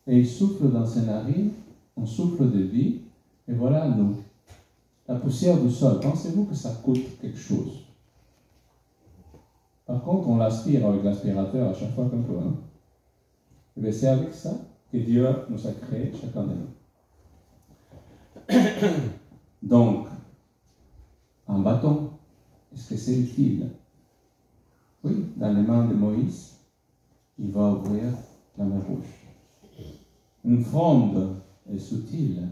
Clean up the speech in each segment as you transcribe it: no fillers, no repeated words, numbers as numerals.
et il souffle dans ses narines, un souffle de vie, et voilà nous. La poussière du sol, pensez-vous que ça coûte quelque chose? Par contre, on l'aspire avec l'aspirateur à chaque fois qu'on peut. Hein? Et bien, c'est avec ça que Dieu nous a créé chacun de nous. Donc, un bâton, est-ce que c'est utile? Oui, dans les mains de Moïse, il va ouvrir la mer Rouge. Une fronde est utile.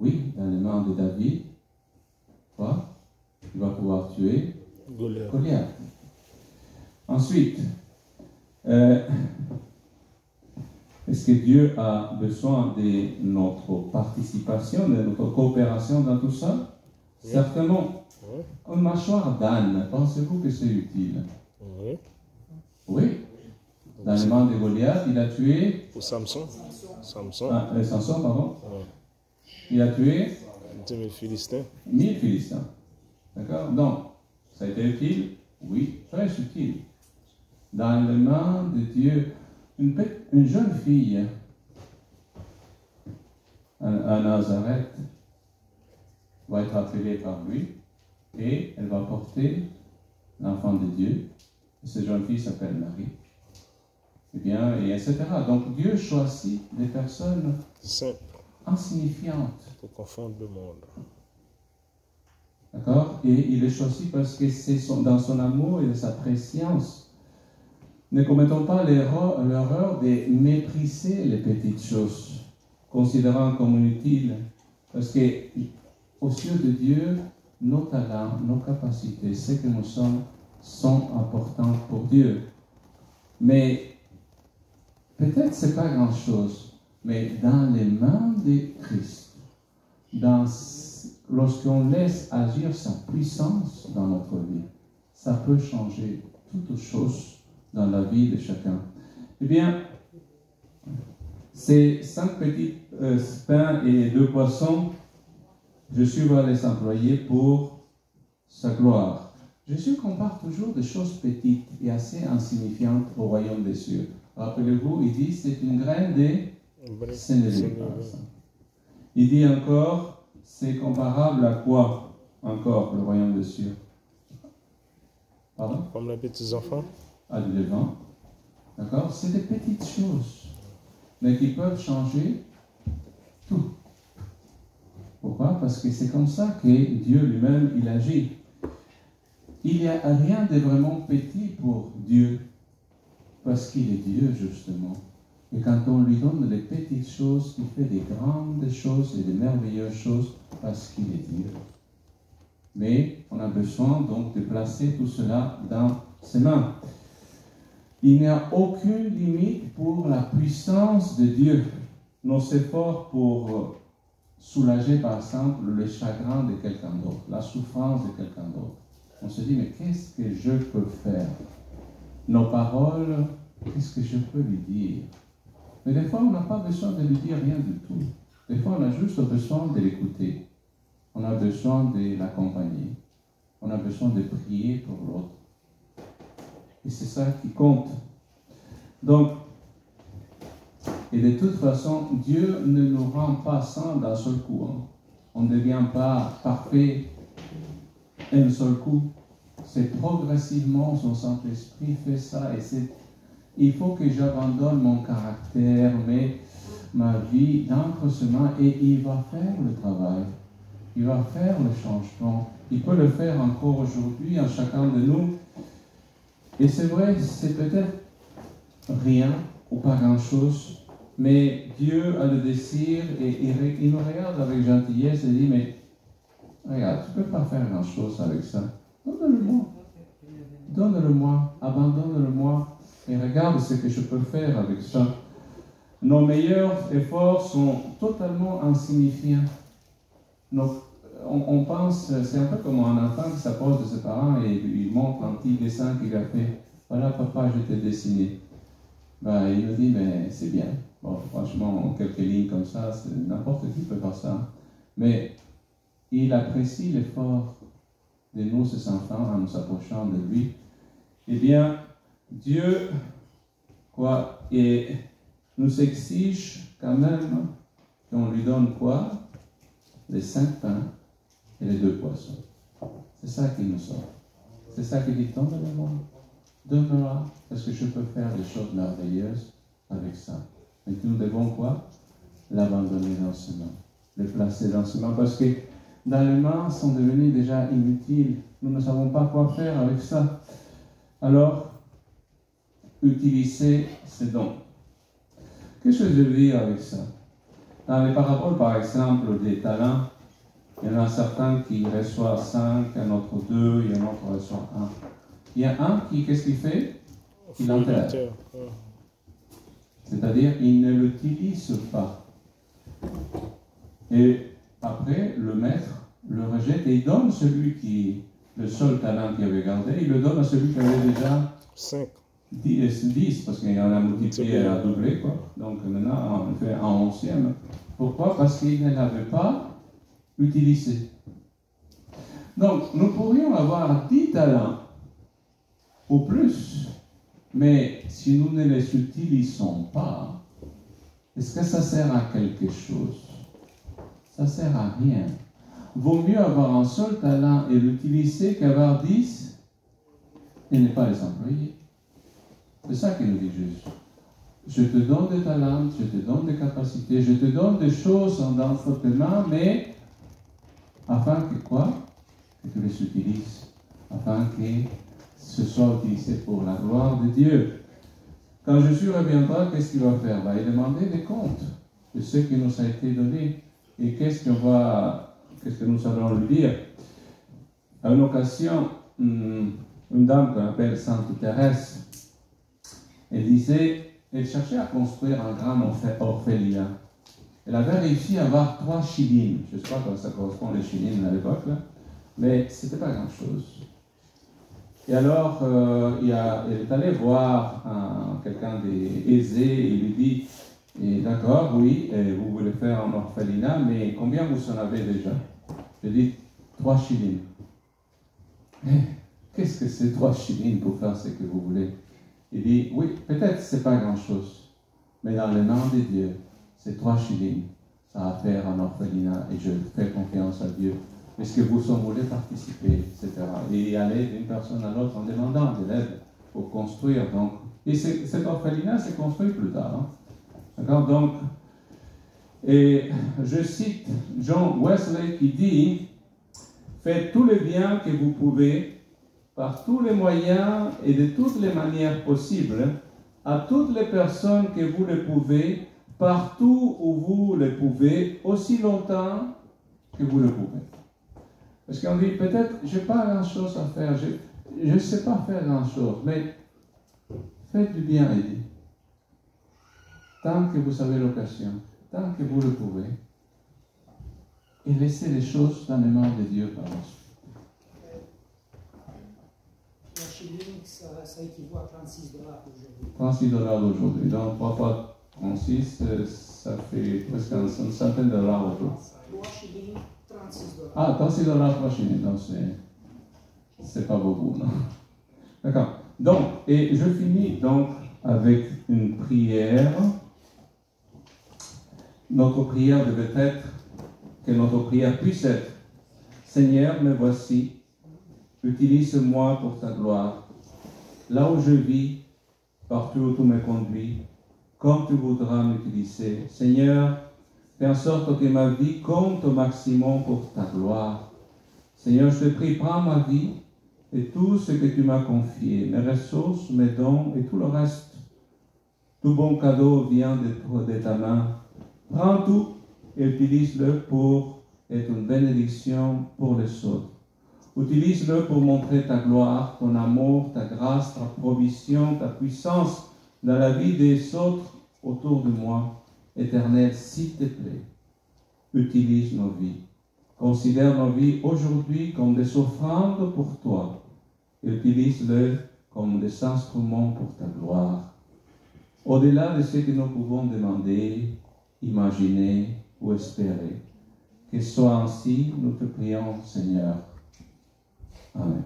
Oui, dans les mains de David, quoi? Il va pouvoir tuer Goliath. Ensuite, est-ce que Dieu a besoin de notre participation, de notre coopération dans tout ça? Oui. Certainement. Oui. Une mâchoire d'âne, pensez-vous que c'est utile? Oui. Oui. Dans les mains de Goliath, il a tué... Pour Samson. Samson, pardon. Oui. Il a tué... 1000 Philistins. 1000 Philistins. D'accord? Donc, ça a été utile? Oui, très utile. Dans les mains de Dieu, une jeune fille à Nazareth va être appelée par lui et elle va porter l'enfant de Dieu. Et cette jeune fille s'appelle Marie. Eh bien, et etc. Donc Dieu choisit des personnes insignifiantes pour confondre le monde. D'accord? Et il les choisit parce que c'est dans son amour et de sa préscience. Ne commettons pas l'erreur de mépriser les petites choses, considérant comme inutiles, parce que aux yeux de Dieu, nos talents, nos capacités, ce que nous sommes, sont importants pour Dieu. Mais peut-être ce n'est pas grand-chose, mais dans les mains de Christ, lorsqu'on laisse agir sa puissance dans notre vie, ça peut changer toutes choses dans la vie de chacun. Eh bien, ces 5 petits pains et 2 poissons, Jésus va les employer pour sa gloire. Jésus compare toujours des choses petites et assez insignifiantes au royaume des cieux. Rappelez-vous, il dit, c'est une graine de sénévé. Il dit encore, c'est comparable à quoi encore le royaume des cieux? Pardon? Comme les petits enfants. À du levain. D'accord? C'est des petites choses, mais qui peuvent changer tout. Pourquoi? Parce que c'est comme ça que Dieu lui-même, il agit. Il n'y a rien de vraiment petit pour Dieu, parce qu'il est Dieu, justement. Et quand on lui donne des petites choses, il fait des grandes choses et des merveilleuses choses, parce qu'il est Dieu. Mais on a besoin donc de placer tout cela dans ses mains. Il n'y a aucune limite pour la puissance de Dieu. Nos efforts pour soulager, par exemple, le chagrin de quelqu'un d'autre, la souffrance de quelqu'un d'autre. On se dit, mais qu'est-ce que je peux faire? Nos paroles, qu'est-ce que je peux lui dire? Mais des fois, on n'a pas besoin de lui dire rien du tout. Des fois, on a juste besoin de l'écouter. On a besoin de l'accompagner. On a besoin de prier pour l'autre. Et c'est ça qui compte. Donc, et de toute façon, Dieu ne nous rend pas saints d'un seul coup. Hein. On ne devient pas parfait un seul coup. C'est progressivement, son Saint-Esprit fait ça. Et il faut que j'abandonne mon caractère, ma vie d'entre ses mains, et il va faire le travail. Il va faire le changement. Il peut le faire encore aujourd'hui en chacun de nous. Et c'est vrai, c'est peut-être rien ou pas grand-chose, mais Dieu a le désir et il nous regarde avec gentillesse et dit, mais regarde, tu ne peux pas faire grand-chose avec ça. Donne-le-moi. Donne-le-moi. Abandonne-le-moi. Et regarde ce que je peux faire avec ça. Nos meilleurs efforts sont totalement insignifiants. On pense, c'est un peu comme un enfant qui s'approche de ses parents et il montre un petit dessin qu'il a fait. Voilà, papa, je t'ai dessiné. Ben, il me dit, mais c'est bien. Bon, franchement, quelques lignes comme ça, n'importe qui peut faire ça. Mais il apprécie l'effort de nous, ses enfants, en nous approchant de lui. Eh bien, Dieu, nous exige quand même qu'on lui donne quoi? Les 5 pains et les 2 poissons. C'est ça qui nous sauve. C'est ça qui dit, donne-le-moi. Donne-moi, parce que je peux faire des choses merveilleuses avec ça. Mais nous devons quoi? L'abandonner dans ses mains. Le placer dans ses mains. Parce que dans les mains sont devenus déjà inutiles. Nous ne savons pas quoi faire avec ça. Alors, utilisez ces dons. Qu'est-ce que je veux dire avec ça? Dans les paraboles, par exemple, des talents, il y en a certains qui reçoivent 5, un autre 2, et un autre reçoit 1. Il y a un qui, qu'est-ce qu'il fait? Il enterre. C'est-à-dire, il ne l'utilise pas. Et après, le maître le rejette et il donne celui qui, le seul talent qu'il avait gardé, il le donne à celui qui avait déjà 5. 10 parce qu'il y en a multiplié à doubler, quoi. Donc maintenant, on fait un 11e. Pourquoi? Parce qu'il ne l'avait pas utilisé. Donc, nous pourrions avoir 10 talents ou plus, mais si nous ne les utilisons pas, est-ce que ça sert à quelque chose? Ça ne sert à rien. Vaut mieux avoir un seul talent et l'utiliser qu'avoir 10 et ne pas les employer. C'est ça qu'il nous dit Jésus. Je te donne des talents, je te donne des capacités, je te donne des choses dans tes mains, mais afin que quoi? Que tu les utilises. Afin que ce soit utilisé pour la gloire de Dieu. Quand Jésus reviendra, qu'est-ce qu'il va faire? Il va demander des comptes de ce qui nous a été donné. Et qu'est-ce que nous allons lui dire? À une occasion, une dame qu'on appelle Sainte Thérèse, elle cherchait à construire un grand orphelinat. Elle avait réussi à avoir 3 shillings. Je ne sais pas comment ça correspond les shillings à l'époque, mais ce n'était pas grand-chose. Et alors, elle est allée voir quelqu'un d'aisé et il lui dit, d'accord, oui, vous voulez faire un orphelinat, mais combien vous en avez déjà? Je dis 3 shillings. Qu'est-ce que c'est 3 shillings pour faire ce que vous voulez? Il dit, oui, peut-être ce n'est pas grand-chose, mais dans le nom de Dieu, c'est 3 shillings. Ça va faire un orphelinat et je fais confiance à Dieu. Est-ce que vous en voulez participer, etc. Et aller d'une personne à l'autre en demandant de l'aide pour construire. Donc, et cet orphelinat s'est construit plus tard. Hein. D'accord? Donc, et je cite John Wesley qui dit, faites tout le bien que vous pouvez, par tous les moyens et de toutes les manières possibles, à toutes les personnes que vous le pouvez, partout où vous le pouvez, aussi longtemps que vous le pouvez. Parce qu'on dit, peut-être, je n'ai pas grand-chose à faire, je ne sais pas faire grand-chose, mais faites du bien, Eddie. Tant que vous avez l'occasion, tant que vous le pouvez, et laissez les choses dans les mains de Dieu par la suite. La shilling, ça équivaut à 36 $ aujourd'hui. 36 $ aujourd'hui. Donc 3 fois 36, ça fait presque une centaine de dollars aujourd'hui. 3 shillings, 36 $. Ah, 36 $ 3 shillings, donc c'est pas beaucoup, non? D'accord. Donc, et je finis donc avec une prière. Notre prière devait être, que notre prière puisse être, Seigneur, me voici, utilise-moi pour ta gloire. Là où je vis, partout où tu me conduis, comme tu voudras m'utiliser. Seigneur, fais en sorte que ma vie compte au maximum pour ta gloire. Seigneur, je te prie, prends ma vie et tout ce que tu m'as confié, mes ressources, mes dons et tout le reste. Tout bon cadeau vient de ta main. Prends tout et utilise-le pour être une bénédiction pour les autres. Utilise-le pour montrer ta gloire, ton amour, ta grâce, ta provision, ta puissance dans la vie des autres autour de moi. Éternel, s'il te plaît, utilise nos vies. Considère nos vies aujourd'hui comme des offrandes pour toi et utilise-les comme des instruments pour ta gloire. Au-delà de ce que nous pouvons demander, imaginer ou espérer. Que soit ainsi, nous te prions, Seigneur. Amen.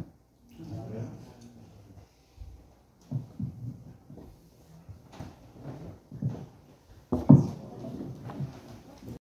Amen.